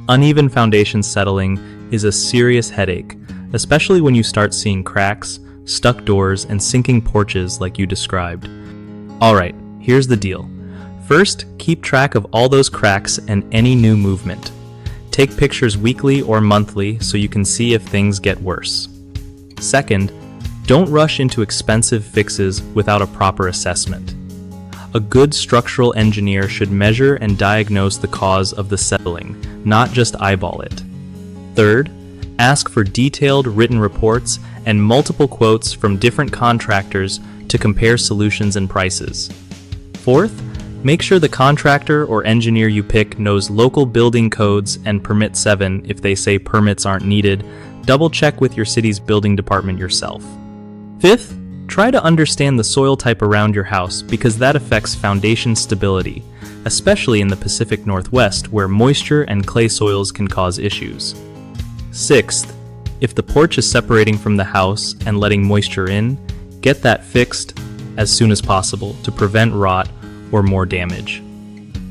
Uneven foundation settling is a serious headache, especially when you start seeing cracks, stuck doors, and sinking porches like you described. Alright, here's the deal. First, keep track of all those cracks and any new movement. Take pictures weekly or monthly so you can see if things get worse. Second, don't rush into expensive fixes without a proper assessment. A good structural engineer should measure and diagnose the cause of the settling, not just eyeball it. Third, ask for detailed written reports and multiple quotes from different contractors to compare solutions and prices. Fourth, make sure the contractor or engineer you pick knows local building codes and Permit 7 if they say permits aren't needed. Double check with your city's building department yourself. Fifth, try to understand the soil type around your house because that affects foundation stability, especially in the Pacific Northwest where moisture and clay soils can cause issues. Sixth, if the porch is separating from the house and letting moisture in, get that fixed as soon as possible to prevent rot or more damage.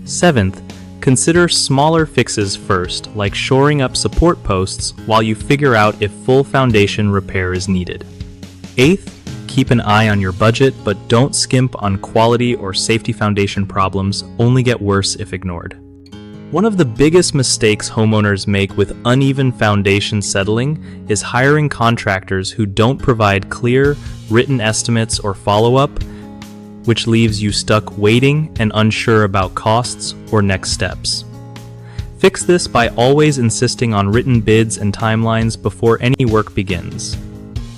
Seventh, consider smaller fixes first, like shoring up support posts while you figure out if full foundation repair is needed. Eighth, keep an eye on your budget, but don't skimp on quality or safety. Foundation problems only get worse if ignored. One of the biggest mistakes homeowners make with uneven foundation settling is hiring contractors who don't provide clear, written estimates or follow-up, which leaves you stuck waiting and unsure about costs or next steps. Fix this by always insisting on written bids and timelines before any work begins.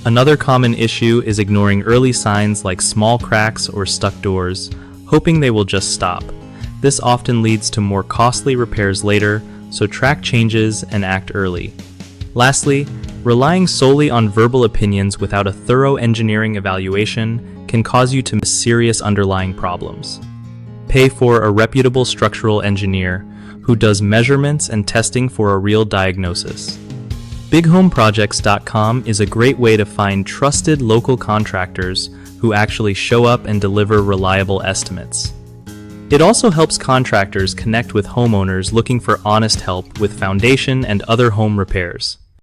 Another common issue is ignoring early signs like small cracks or stuck doors, hoping they will just stop. This often leads to more costly repairs later, so track changes and act early. Lastly, relying solely on verbal opinions without a thorough engineering evaluation can cause you to miss serious underlying problems. Pay for a reputable structural engineer who does measurements and testing for a real diagnosis. BigHomeProjects.com is a great way to find trusted local contractors who actually show up and deliver reliable estimates. It also helps contractors connect with homeowners looking for honest help with foundation and other home repairs.